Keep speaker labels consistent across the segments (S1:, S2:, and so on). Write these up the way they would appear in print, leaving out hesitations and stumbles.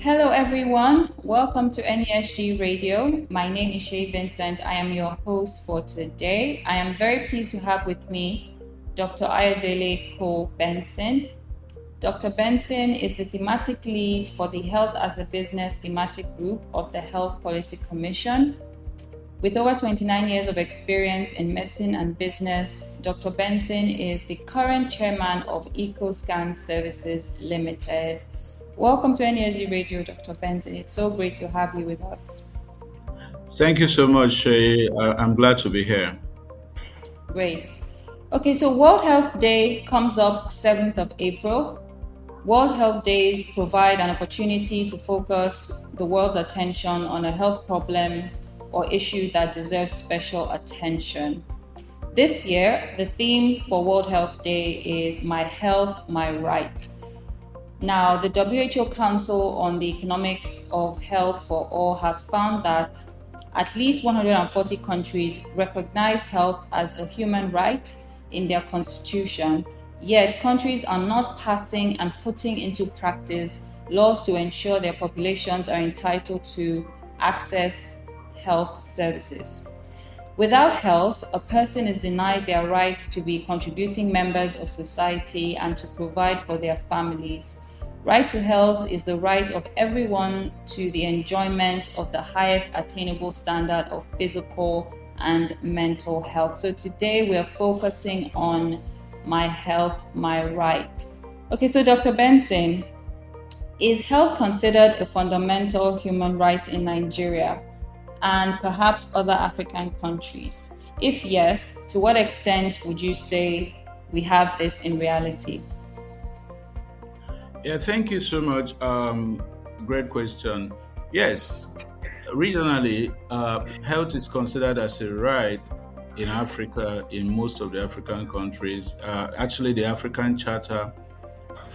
S1: Hello, everyone. Welcome to NESG Radio. My name is Shay Vincent. I am your host for today. I am very pleased to have with me Dr. Ayodele Cole Benson. Dr. Benson is the thematic lead for the Health as a Business thematic group of the Health Policy Commission. With over 29 years of experience in medicine and business, Dr. Benson is the current chairman of EcoScan Services Limited. Welcome to NESG Radio, Dr. Benson. It's so great to have you with us.
S2: Thank you so much, Shay. I'm glad to be here.
S1: Great. Okay, so World Health Day comes up 7th of April. World Health Days provide an opportunity to focus the world's attention on a health problem or issue that deserves special attention. This year, the theme for World Health Day is My Health, My Right. Now, the WHO Council on the Economics of Health for All has found that at least 140 countries recognize health as a human right in their constitution, yet countries are not passing and putting into practice laws to ensure their populations are entitled to access health services. Without health, a person is denied their right to be contributing members of society and to provide for their families. Right to health is the right of everyone to the enjoyment of the highest attainable standard of physical and mental health. So today we're focusing on my health, my right. Okay, so Dr. Benson, is health considered a fundamental human right in Nigeria and perhaps other African countries? If yes, to what extent would you say we have this in reality?
S2: Yeah, thank you so much. Great question. Yes, regionally, health is considered as a right in Africa, in most of the African countries. Actually, the African Charter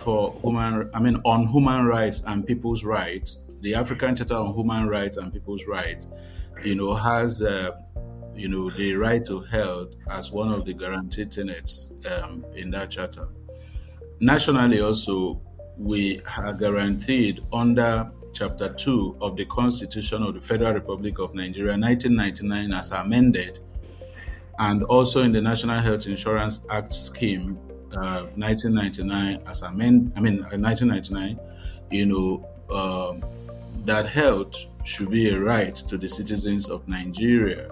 S2: on human rights and people's rights, the African Charter on Human Rights and People's Rights, has the right to health as one of the guaranteed tenets in that charter. Nationally, also, we are guaranteed under Chapter 2 of the Constitution of the Federal Republic of Nigeria, 1999, as amended, and also in the National Health Insurance Act scheme, 1999, 1999, that health should be a right to the citizens of Nigeria.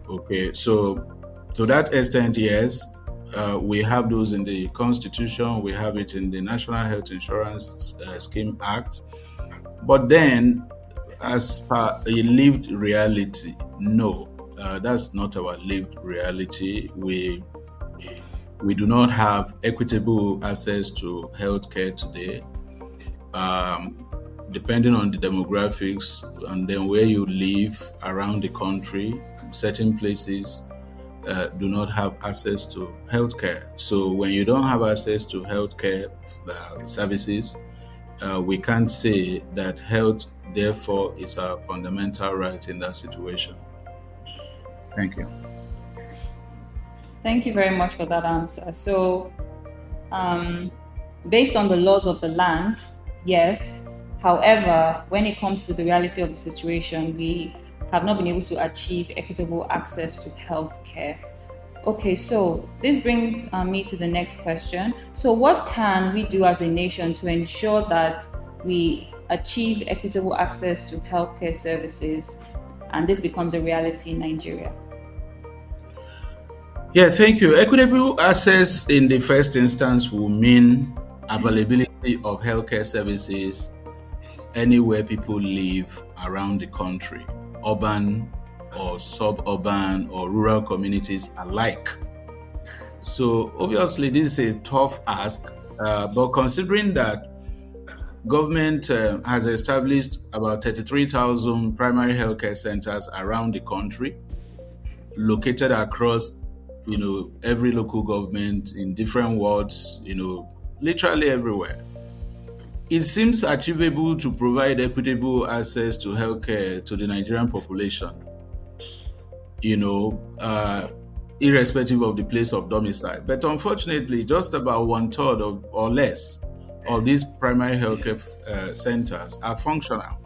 S2: Okay, so to that extent, yes. We have those in the Constitution, we have it in the National Health Insurance Scheme Act. But then, as per a lived reality, no, that's not our lived reality. We do not have equitable access to healthcare today. Depending on the demographics and then where you live around the country, certain places do not have access to healthcare. So when you don't have access to healthcare services, we can't say that health, therefore, is a fundamental right in that situation. Thank you.
S1: Thank you very much for that answer. So, based on the laws of the land, yes. However, when it comes to the reality of the situation, we have not been able to achieve equitable access to healthcare. Okay, so this brings me to the next question. So what can we do as a nation to ensure that we achieve equitable access to healthcare services and this becomes a reality in Nigeria?
S2: Yeah, thank you. Equitable access in the first instance will mean availability of healthcare services anywhere people live around the country, urban or suburban or rural communities alike. So obviously this is a tough ask, but considering that government has established about 33,000 primary healthcare centers around the country, located across, every local government in different wards, literally everywhere. It seems achievable to provide equitable access to healthcare to the Nigerian population, irrespective of the place of domicile. But unfortunately, just about 1/3 or less of these primary healthcare centers are functional.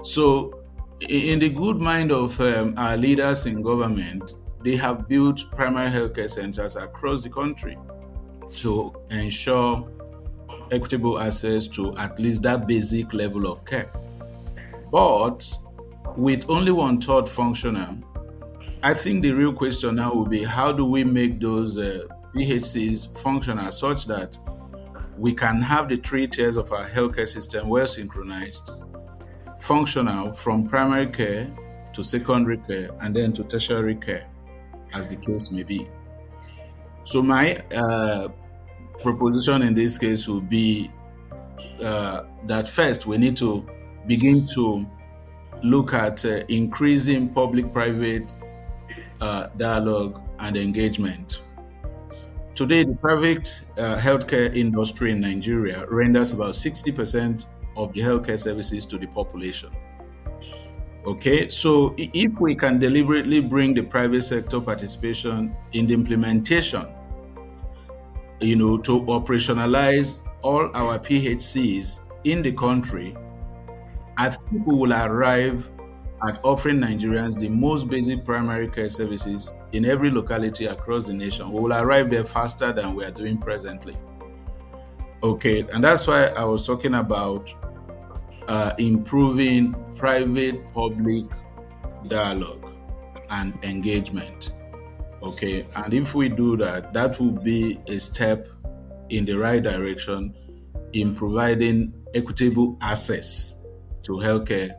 S2: So, in the good mind of our leaders in government, they have built primary healthcare centers across the country to ensure equitable access to at least that basic level of care. But with only one third functional, I think the real question now will be, how do we make those PHCs functional such that we can have the three tiers of our healthcare system well synchronized, functional from primary care to secondary care and then to tertiary care, as the case may be. So my proposition in this case will be that first we need to begin to look at increasing public-private dialogue and engagement. Today, the private healthcare industry in Nigeria renders about 60% of the healthcare services to the population. Okay, so if we can deliberately bring the private sector participation in the implementation, to operationalize all our PHCs in the country, I think we will arrive at offering Nigerians the most basic primary care services in every locality across the nation. We will arrive there faster than we are doing presently. Okay, and that's why I was talking about improving private-public dialogue and engagement. Okay, and if we do that, that will be a step in the right direction in providing equitable access to healthcare,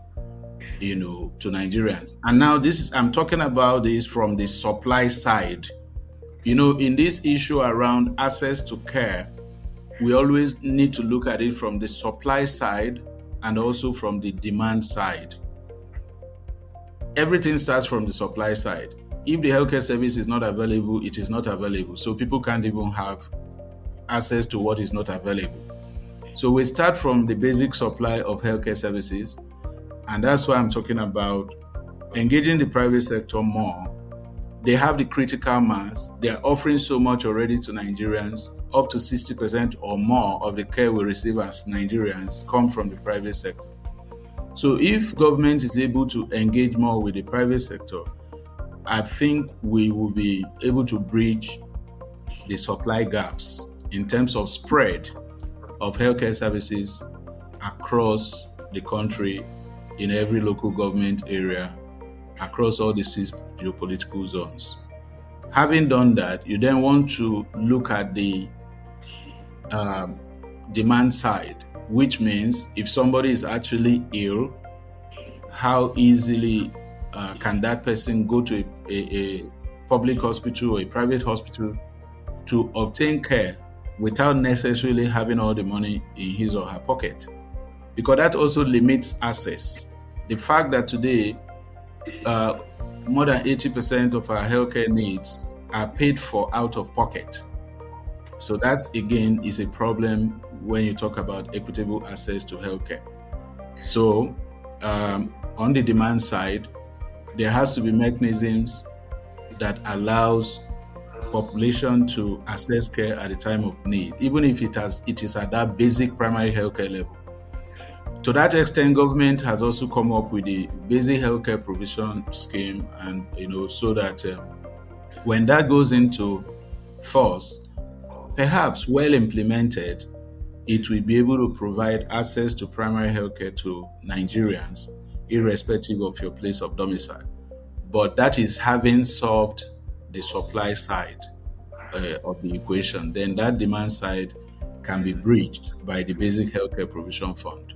S2: to Nigerians. And now I'm talking about this from the supply side. In this issue around access to care, we always need to look at it from the supply side and also from the demand side. Everything starts from the supply side. If the healthcare service is not available, it is not available. So people can't even have access to what is not available. So we start from the basic supply of healthcare services. And that's why I'm talking about engaging the private sector more. They have the critical mass. They are offering so much already to Nigerians. Up to 60% or more of the care we receive as Nigerians come from the private sector. So if government is able to engage more with the private sector, I think we will be able to bridge the supply gaps in terms of spread of healthcare services across the country, in every local government area, across all the 6 geopolitical zones. Having done that, you then want to look at the demand side, which means if somebody is actually ill, how easily can that person go to a public hospital or a private hospital to obtain care without necessarily having all the money in his or her pocket? Because that also limits access. The fact that today more than 80% of our healthcare needs are paid for out of pocket. So that again is a problem when you talk about equitable access to healthcare. So on the demand side, there has to be mechanisms that allows population to access care at the time of need, even if it is at that basic primary healthcare level. To that extent, government has also come up with the basic healthcare provision scheme, and so that when that goes into force, perhaps well implemented, it will be able to provide access to primary healthcare to Nigerians, irrespective of your place of domicile. But that is having solved the supply side of the equation. Then that demand side can be bridged by the Basic Healthcare Provision Fund.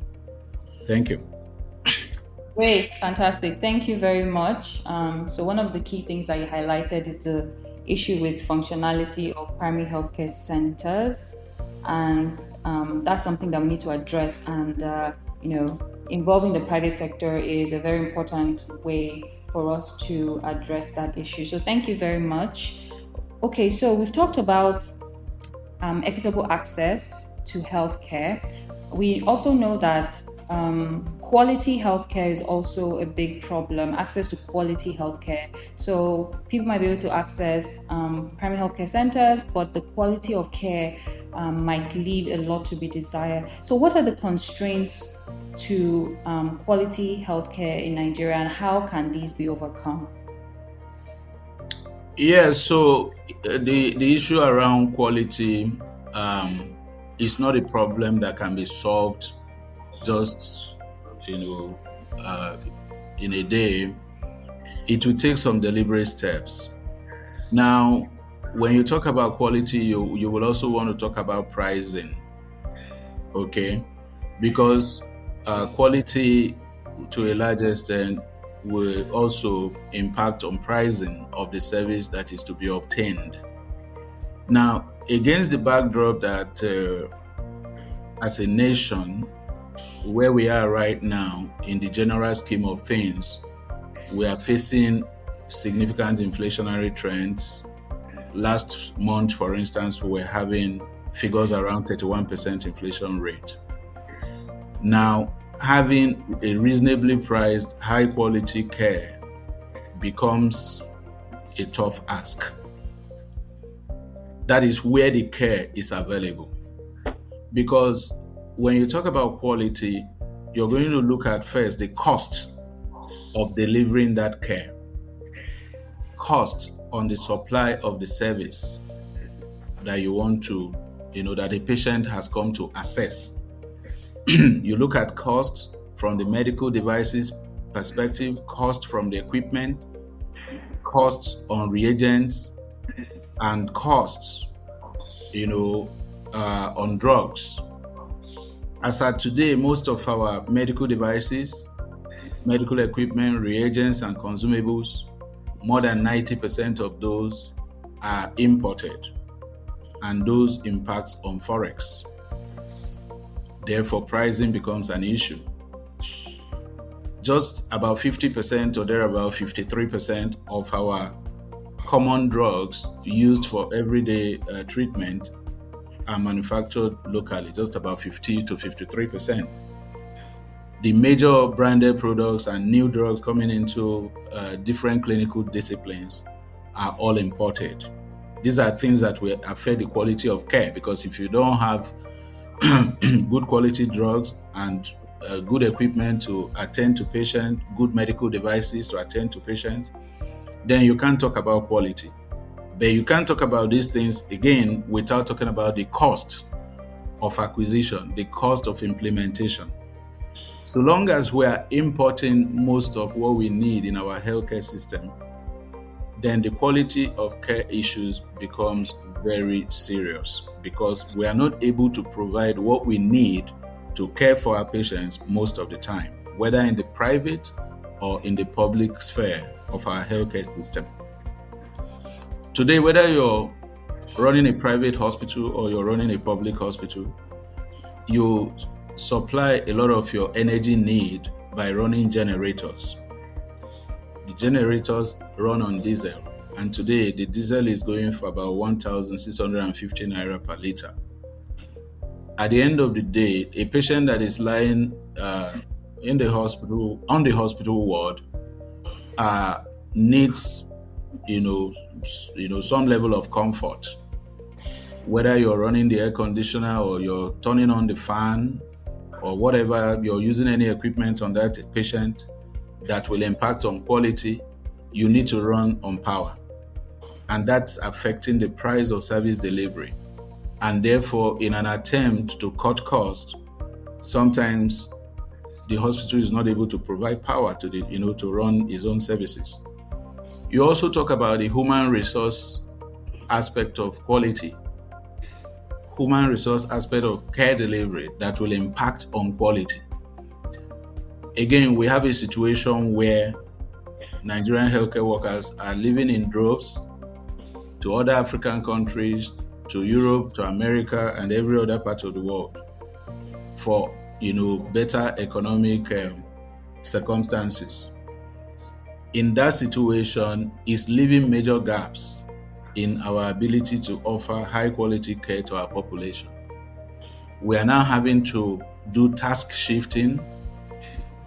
S2: Thank you.
S1: Great, fantastic. Thank you very much. So one of the key things that you highlighted is the issue with functionality of primary healthcare centers, and that's something that we need to address. And involving the private sector is a very important way for us to address that issue. So thank you very much. Okay, so we've talked about equitable access to healthcare. We also know that quality healthcare is also a big problem, access to quality healthcare. So people might be able to access primary healthcare centers, but the quality of care might leave a lot to be desired. So what are the constraints to quality healthcare in Nigeria, and how can these be overcome?
S2: Yeah, so the issue around quality is not a problem that can be solved just you know in a day. It will take some deliberate steps. Now, when you talk about quality, you will also want to talk about pricing, okay? Because quality, to a large extent, will also impact on pricing of the service that is to be obtained. Now, against the backdrop that as a nation, where we are right now, in the general scheme of things, we are facing significant inflationary trends. Last month, for instance, we were having figures around 31% inflation rate. Now, having a reasonably priced, high quality care becomes a tough ask. That is where the care is available. Because when you talk about quality, you're going to look at first the cost of delivering that care, cost on the supply of the service that you want to, that the patient has come to assess. You look at cost from the medical devices perspective, cost from the equipment, cost on reagents, and costs, on drugs. As at today, most of our medical devices, medical equipment, reagents, and consumables, more than 90% of those are imported, and those impacts on forex. Therefore, pricing becomes an issue. Just about 50% or thereabout 53% of our common drugs used for everyday treatment are manufactured locally, just about 50 to 53%. The major branded products and new drugs coming into different clinical disciplines are all imported. These are things that will affect the quality of care, because if you don't have good quality drugs and good equipment to attend to patients, good medical devices to attend to patients, then you can't talk about quality. But you can't talk about these things again without talking about the cost of acquisition, the cost of implementation. So long as we are importing most of what we need in our healthcare system, then the quality of care issues becomes very serious, because we are not able to provide what we need to care for our patients most of the time, whether in the private or in the public sphere of our healthcare system. Today, whether you're running a private hospital or you're running a public hospital, you supply a lot of your energy need by running generators. The generators run on diesel, and today the diesel is going for about 1,650 naira per liter. At the end of the day, a patient that is lying in the hospital, on the hospital ward, needs some level of comfort. Whether you're running the air conditioner or you're turning on the fan or whatever, you're using any equipment on that patient that will impact on quality, you need to run on power. And that's affecting the price of service delivery. And therefore, in an attempt to cut costs, sometimes the hospital is not able to provide power to to run its own services. You also talk about the human resource aspect of quality, human resource aspect of care delivery that will impact on quality. Again, we have a situation where Nigerian healthcare workers are living in droves to other African countries, to Europe, to America, and every other part of the world for better economic circumstances. In that situation, is leaving major gaps in our ability to offer high quality care to our population. We are now having to do task shifting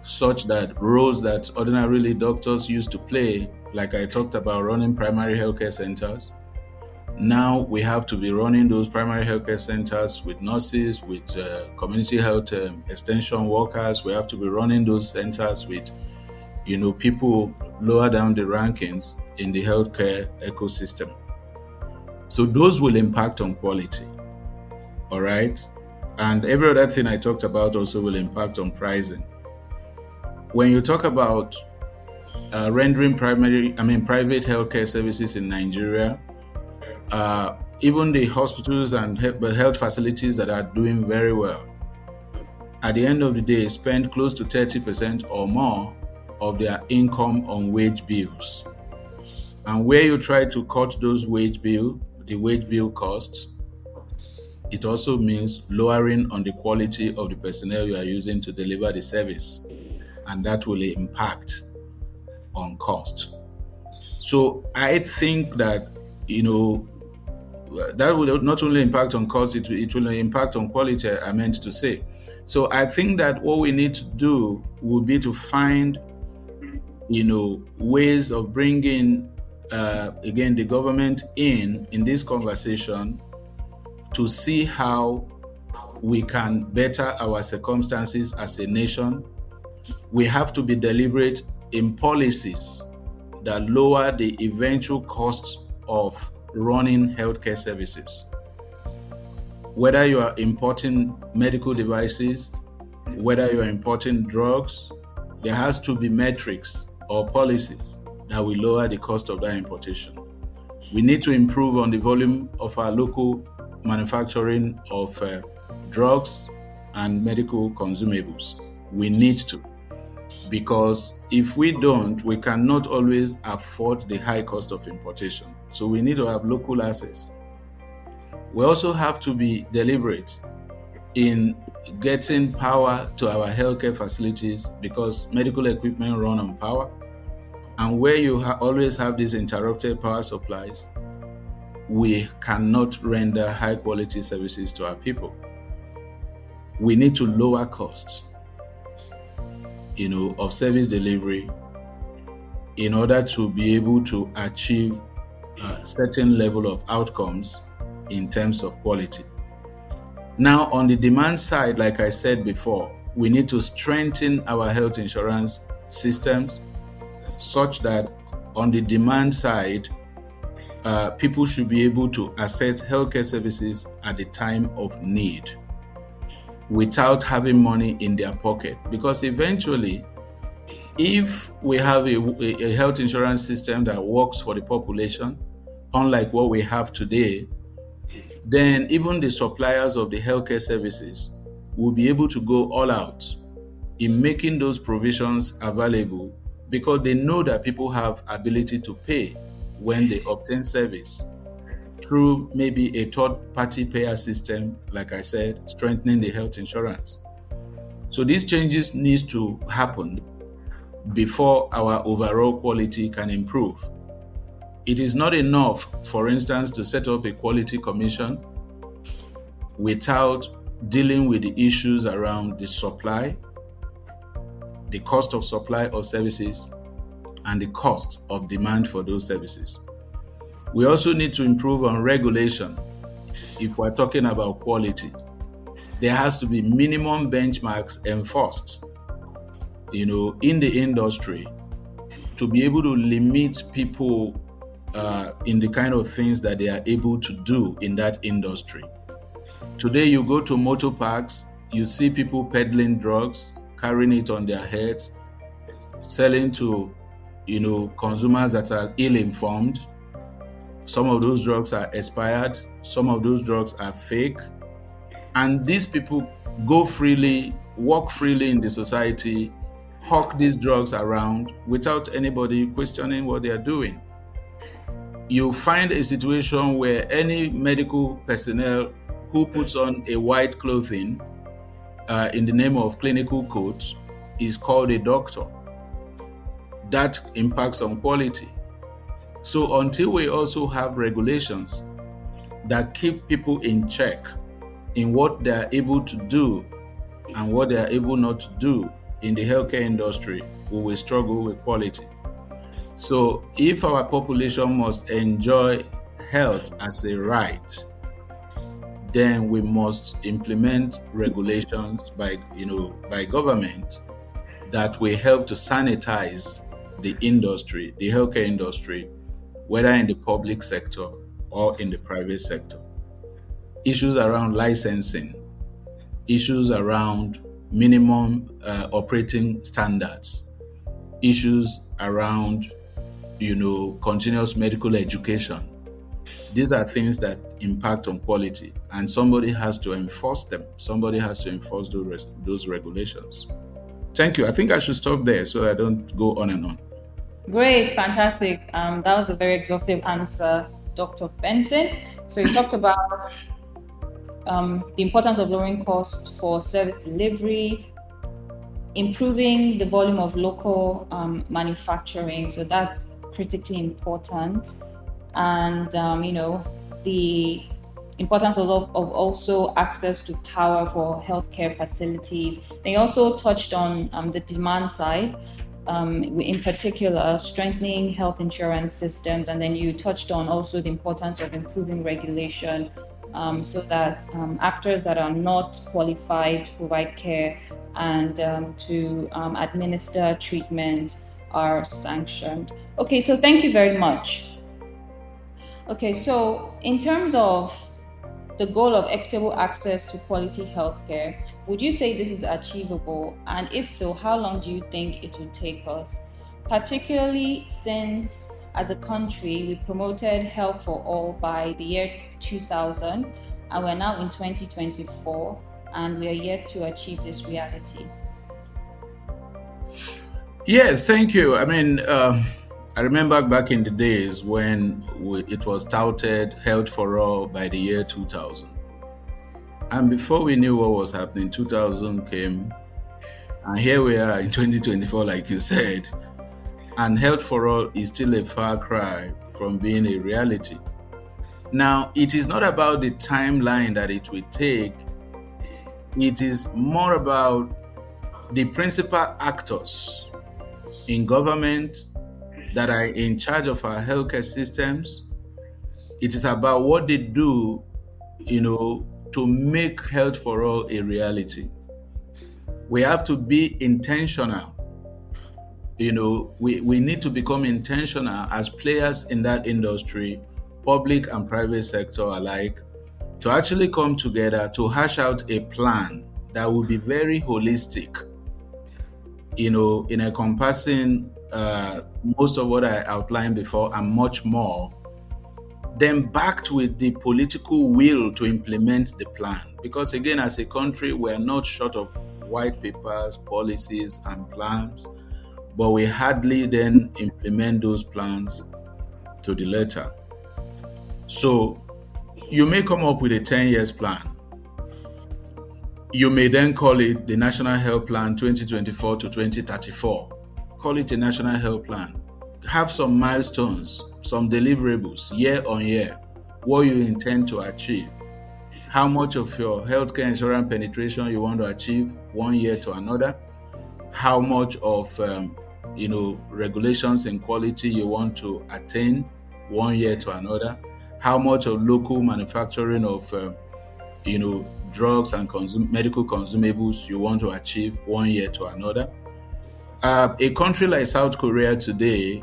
S2: such that roles that ordinarily doctors used to play, like I talked about running primary healthcare centers, now we have to be running those primary healthcare centers with nurses, with community health extension workers. We have to be running those centers with, people lower down the rankings in the healthcare ecosystem. So those will impact on quality. All right. And every other thing I talked about also will impact on pricing. When you talk about rendering private healthcare services in Nigeria, even the hospitals and health facilities that are doing very well, at the end of the day, spend close to 30% or more of their income on wage bills. And where you try to cut the wage bill costs, it also means lowering on the quality of the personnel you are using to deliver the service. And that will impact on cost. So I think that, that will not only impact on cost, it will impact on quality, I meant to say. So I think that what we need to do would be to find, ways of bringing, again, the government in this conversation to see how we can better our circumstances as a nation. We have to be deliberate in policies that lower the eventual cost of running healthcare services. Whether you are importing medical devices, whether you are importing drugs, there has to be metrics or policies that will lower the cost of that importation. We need to improve on the volume of our local manufacturing of drugs and medical consumables. We need to, because if we don't, we cannot always afford the high cost of importation. So we need to have local access. We also have to be deliberate in getting power to our healthcare facilities, because medical equipment run on power. And where you always have these interrupted power supplies, we cannot render high quality services to our people. We need to lower costs, of service delivery in order to be able to achieve a certain level of outcomes in terms of quality. Now, on the demand side, like I said before, we need to strengthen our health insurance systems such that on the demand side, people should be able to access healthcare services at the time of need without having money in their pocket. Because eventually, if we have a health insurance system that works for the population, unlike what we have today, then even the suppliers of the healthcare services will be able to go all out in making those provisions available, because they know that people have ability to pay when they obtain service through maybe a third-party payer system, like I said, strengthening the health insurance. So these changes need to happen before our overall quality can improve. It is not enough, for instance, to set up a quality commission without dealing with the issues around the supply, the cost of supply of services, and the cost of demand for those services. We also need to improve on regulation. If we're talking about quality, there has to be minimum benchmarks enforced, in the industry, to be able to limit people in the kind of things that they are able to do in that industry. Today, you go to motor parks, you see people peddling drugs, carrying it on their heads, selling to, consumers that are ill-informed. Some of those drugs are expired, some of those drugs are fake. And these people go freely, walk freely in the society, hawk these drugs around without anybody questioning what they are doing. You find a situation where any medical personnel who puts on a white clothing in the name of clinical code is called a doctor. That impacts on quality. So until we also have regulations that keep people in check in what they are able to do and what they are able not to do in the healthcare industry, we will struggle with quality. So if our population must enjoy health as a right, then we must implement regulations by government that will help to sanitize the industry, the healthcare industry, whether in the public sector or in the private sector. Issues around licensing, issues around minimum operating standards, issues around continuous medical education. These are things that impact on quality, and somebody has to enforce them. Somebody has to enforce those regulations. Thank you. I think I should stop there so I don't go on and on.
S1: Great, fantastic. That was a very exhaustive answer, Dr. Benson. So you talked about the importance of lowering cost for service delivery, improving the volume of local manufacturing. So that's critically important. And, the importance of also access to power for healthcare facilities. They also touched on the demand side, in particular, strengthening health insurance systems. And then you touched on also the importance of improving regulation so that actors that are not qualified to provide care and to administer treatment are sanctioned. Okay, so thank you very much. Okay, so in terms of the goal of equitable access to quality healthcare, would you say this is achievable? And if so, how long do you think it will take us? Particularly since, as a country, we promoted health for all by the year 2000, and we're now in 2024, and we are yet to achieve this reality.
S2: Yes, thank you. I mean, I remember back in the days when it was touted health for all by the year 2000. And before we knew what was happening, 2000 came, and here we are in 2024, like you said, and health for all is still a far cry from being a reality. Now, it is not about the timeline that it will take, it is more about the principal actors in government that are in charge of our healthcare systems. It is about what they do, to make health for all a reality. We have to be intentional. We need to become intentional as players in that industry, public and private sector alike, to actually come together to hash out a plan that will be very holistic, in encompassing most of what I outlined before and much more, then backed with the political will to implement the plan. Because again, as a country, we are not short of white papers, policies, and plans, but we hardly then implement those plans to the letter. So you may come up with a 10 years plan. You may then call it the National Health Plan 2024 to 2034. Call it a National Health Plan. Have some milestones, some deliverables year on year, what you intend to achieve, how much of your healthcare insurance penetration you want to achieve 1 year to another, how much of regulations in quality you want to attain 1 year to another, how much of local manufacturing of drugs and medical consumables you want to achieve 1 year to another. A country like South Korea today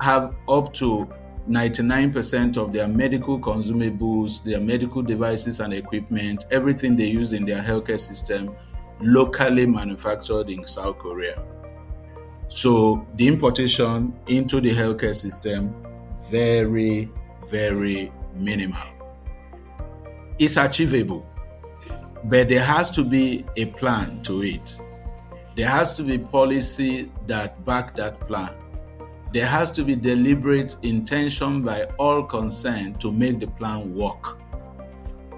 S2: have up to 99% of their medical consumables, their medical devices and equipment, everything they use in their healthcare system, locally manufactured in South Korea. So the importation into the healthcare system, very, very minimal. It's achievable, but there has to be a plan to it. There has to be policy that back that plan. There has to be deliberate intention by all concerned to make the plan work.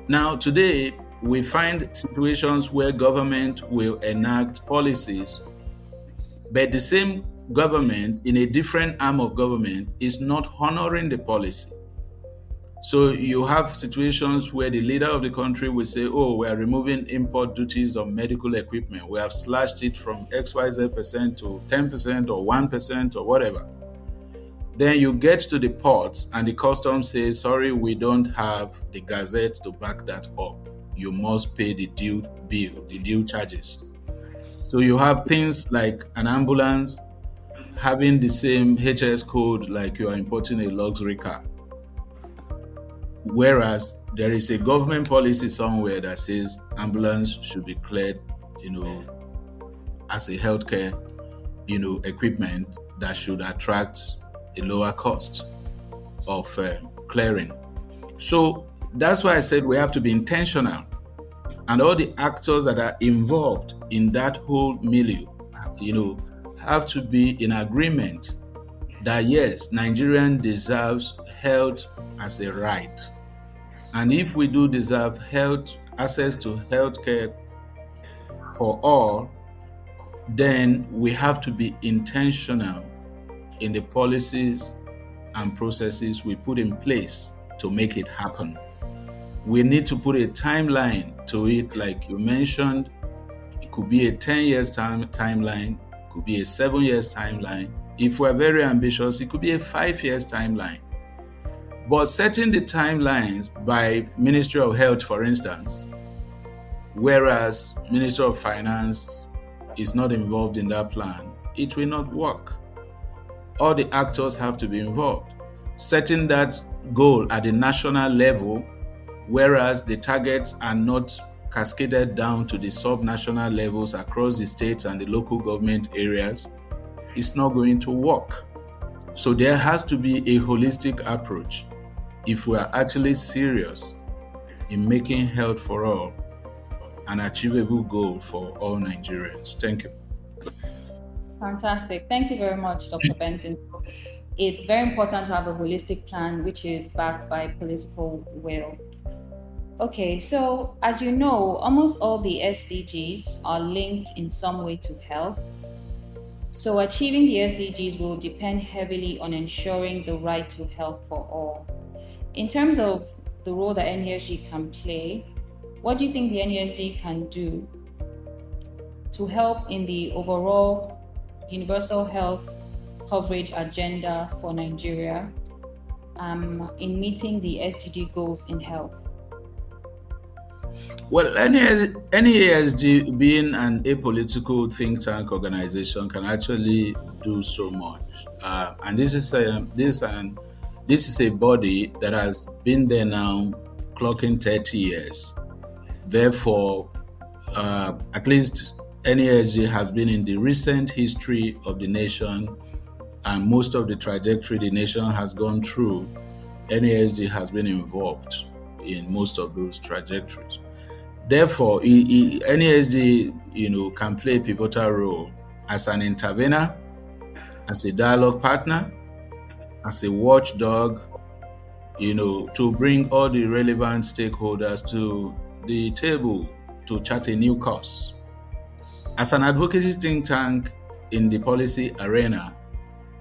S2: Now, today, we find situations where government will enact policies, but the same government in a different arm of government is not honoring the policy. So you have situations where the leader of the country will say, "Oh, we are removing import duties on medical equipment. We have slashed it from XYZ% to 10% or 1% or whatever." Then you get to the ports and the customs says, "Sorry, we don't have the gazette to back that up. You must pay the due bill, the due charges." So you have things like an ambulance having the same HS code like you are importing a luxury car. Whereas there is a government policy somewhere that says ambulance should be cleared, you know, as a healthcare, equipment that should attract a lower cost of clearing. So that's why I said we have to be intentional, and all the actors that are involved in that whole milieu, you know, have to be in agreement that yes, Nigerian deserves health as a right. And if we do deserve health access to healthcare for all, then we have to be intentional in the policies and processes we put in place to make it happen. We need to put a timeline to it, like you mentioned. It could be a 10 years timeline, it could be a 7 years timeline. If we're very ambitious, it could be a 5 years timeline. But setting the timelines by Ministry of Health, for instance, whereas Ministry of Finance is not involved in that plan, it will not work. All the actors have to be involved. Setting that goal at the national level, whereas the targets are not cascaded down to the sub-national levels across the states and the local government areas, is not going to work. So there has to be a holistic approach if we are actually serious in making health for all an achievable goal for all Nigerians. Thank you.
S1: Fantastic. Thank you very much, Dr. Benson. It's very important to have a holistic plan which is backed by political will. Okay, so as you know, almost all the SDGs are linked in some way to health. So achieving the SDGs will depend heavily on ensuring the right to health for all. In terms of the role that NESG can play, what do you think the NESG can do to help in the overall universal health coverage agenda for Nigeria in meeting the SDG goals in health?
S2: Well, NESG, being an apolitical think tank organization, can actually do so much. And this is a body that has been there now, clocking 30 years. Therefore, at least NESG has been in the recent history of the nation, and most of the trajectory the nation has gone through, NESG has been involved in most of those trajectories. Therefore, NESG, can play a pivotal role as an intervener, as a dialogue partner, as a watchdog, to bring all the relevant stakeholders to the table to chart a new course. As an advocacy think tank in the policy arena,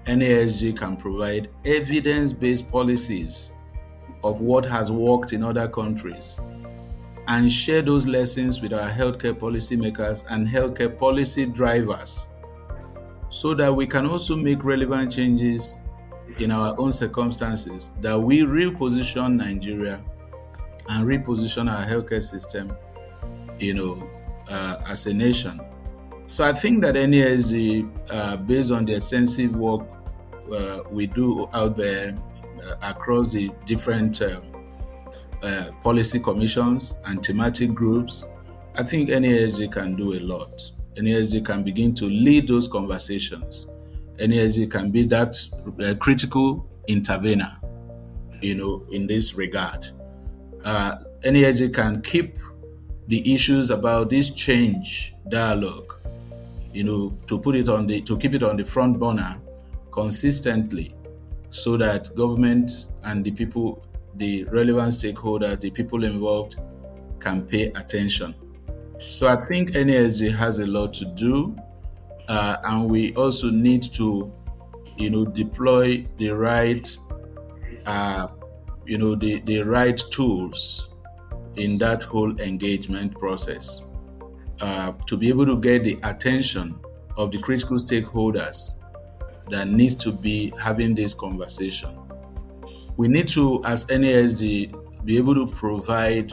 S2: NESG can provide evidence-based policies of what has worked in other countries and share those lessons with our healthcare policymakers and healthcare policy drivers so that we can also make relevant changes in our own circumstances, that we reposition Nigeria and reposition our healthcare system, as a nation. So I think that NESG, based on the extensive work we do out there across the different policy commissions and thematic groups, I think NESG can do a lot. NESG can begin to lead those conversations. NESG can be that critical intervener, in this regard. NESG can keep the issues about this change dialogue, to keep it on the front burner consistently, so that government and the people, the relevant stakeholders, the people involved, can pay attention. So I think NESG has a lot to do, and we also need to, deploy the right the right tools in that whole engagement process to be able to get the attention of the critical stakeholders that needs to be having this conversation. We need to, as NASD, be able to provide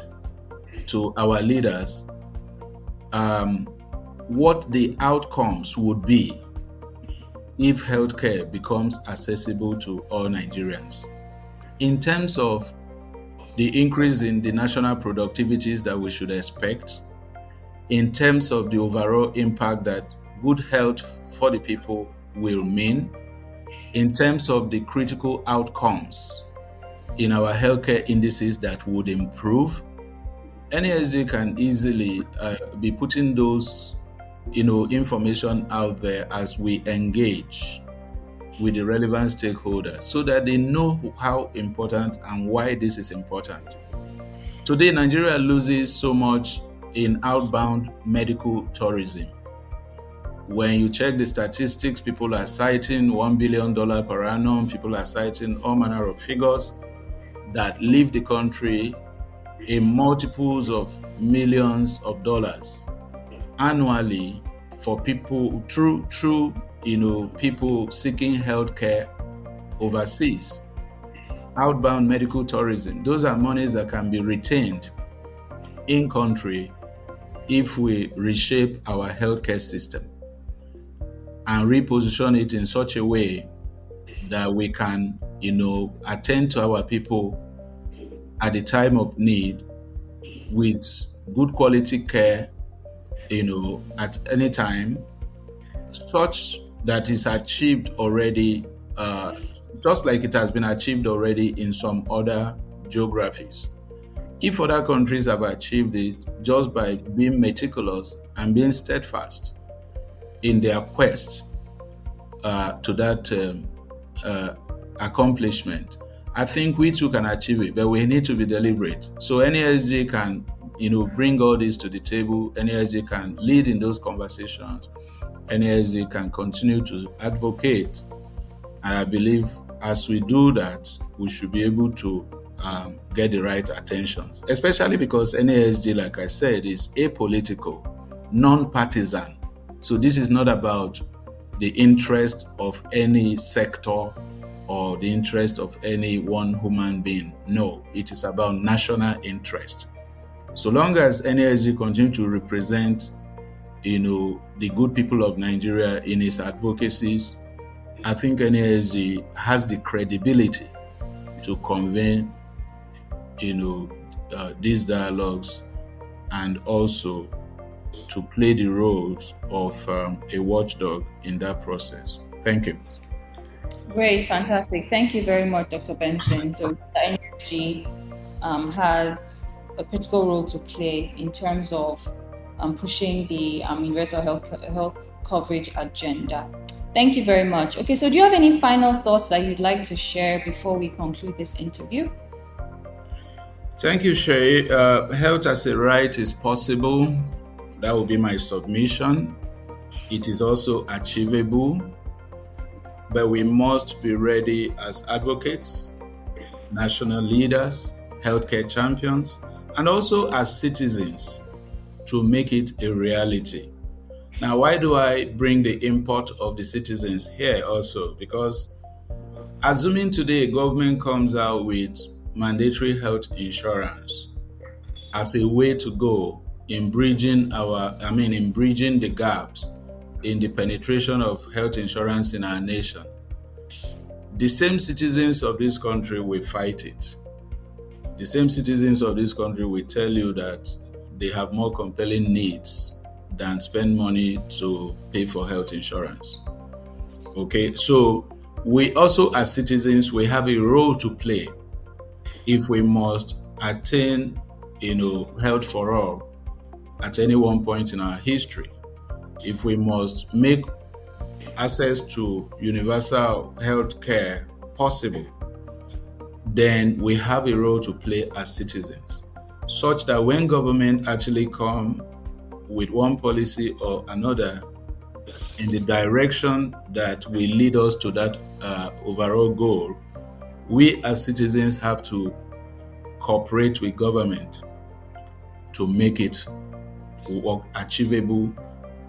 S2: to our leaders um, what the outcomes would be if healthcare becomes accessible to all Nigerians. In terms of the increase in the national productivities that we should expect, in terms of the overall impact that good health for the people will mean, in terms of the critical outcomes in our healthcare indices that would improve, NASD can easily be putting those information out there as we engage with the relevant stakeholders so that they know how important and why this is important. Today, Nigeria loses so much in outbound medical tourism. When you check the statistics, people are citing $1 billion per annum, people are citing all manner of figures that leave the country in multiples of millions of dollars annually for people through people seeking healthcare overseas. Outbound medical tourism, those are monies that can be retained in country if we reshape our healthcare system and reposition it in such a way that we can attend to our people at the time of need with good quality care at any time, such that is achieved already, just like it has been achieved already in some other geographies. If other countries have achieved it just by being meticulous and being steadfast in their quest to that accomplishment, I think we too can achieve it, but we need to be deliberate. So NASG can bring all this to the table. NASG can lead in those conversations. NASG can continue to advocate. And I believe as we do that, we should be able to get the right attentions, especially because NASG, like I said, is apolitical, non-partisan. So this is not about the interest of any sector or the interest of any one human being. No, it is about national interest. So long as NASG continue to represent, the good people of Nigeria in its advocacies, I think NASG has the credibility to convene, these dialogues and also to play the roles of a watchdog in that process. Thank you.
S1: Great, fantastic. Thank you very much, Dr. Benson. So the NSG has a critical role to play in terms of pushing the universal health coverage agenda. Thank you very much. Okay, so do you have any final thoughts that you'd like to share before we conclude this interview?
S2: Thank you, Shay. Health as a right is possible. That will be my submission. It is also achievable, but we must be ready as advocates, national leaders, healthcare champions, and also as citizens to make it a reality. Now, why do I bring the input of the citizens here also? Because assuming today government comes out with mandatory health insurance as a way to go in bridging the gaps in the penetration of health insurance in our nation, the same citizens of this country will fight it. The same citizens of this country will tell you that they have more compelling needs than spend money to pay for health insurance. Okay, so we also as citizens, we have a role to play if we must attain, health for all at any one point in our history. If we must make access to universal health care possible, then we have a role to play as citizens, such that when government actually come with one policy or another in the direction that will lead us to that overall goal, we as citizens have to cooperate with government to make it achievable,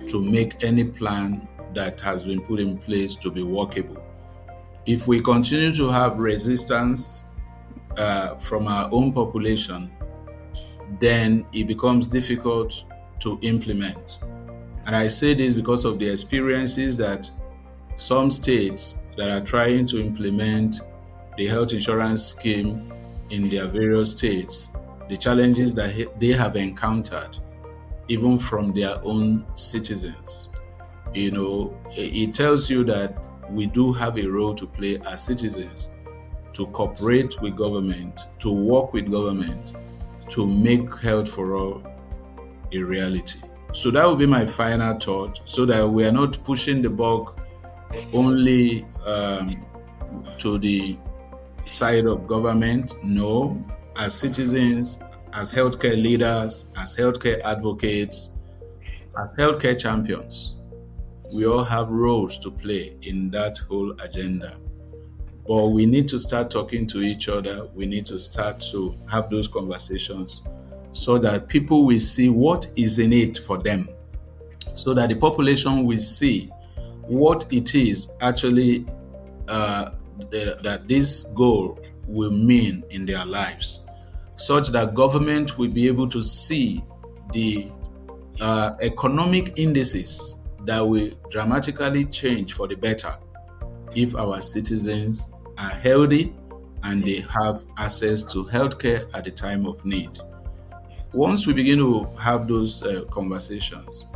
S2: to make any plan that has been put in place to be workable. If we continue to have resistance from our own population, then it becomes difficult to implement. And I say this because of the experiences that some states that are trying to implement the health insurance scheme in their various states, the challenges that they have encountered, even from their own citizens. It tells you that we do have a role to play as citizens to cooperate with government, to work with government, to make health for all a reality. So that would be my final thought, so that we are not pushing the buck only to the side of government. No, as citizens, as healthcare leaders, as healthcare advocates, as healthcare champions, we all have roles to play in that whole agenda. But we need to start talking to each other. We need to start to have those conversations so that people will see what is in it for them, so that the population will see what it is actually that this goal will mean in their lives, such that government will be able to see the economic indices that will dramatically change for the better if our citizens are healthy and they have access to healthcare at the time of need. Once we begin to have those conversations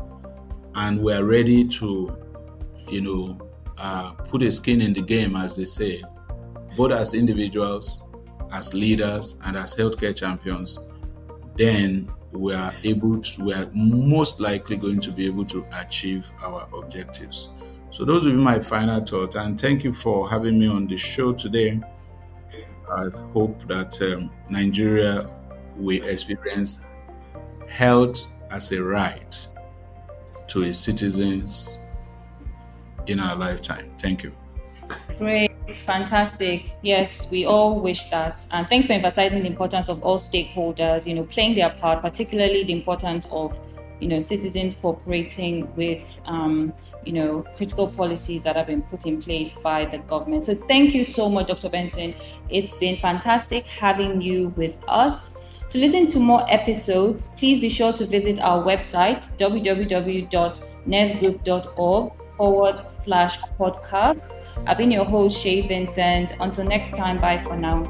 S2: and we are ready to, put a skin in the game, as they say, both as individuals, as leaders, and as healthcare champions, then we are most likely going to be able to achieve our objectives. So those will be my final thoughts. And thank you for having me on the show today. I hope that Nigeria will experience health as a right to its citizens in our lifetime. Thank you.
S1: Great, fantastic. Yes, we all wish that. And thanks for emphasizing the importance of all stakeholders, playing their part, particularly the importance of, citizens cooperating with, critical policies that have been put in place by the government. So thank you so much, Dr. Benson. It's been fantastic having you with us. To listen to more episodes, please be sure to visit our website, www.nesgroup.org/podcast. I've been your host, Shay Vincent. Until next time, bye for now.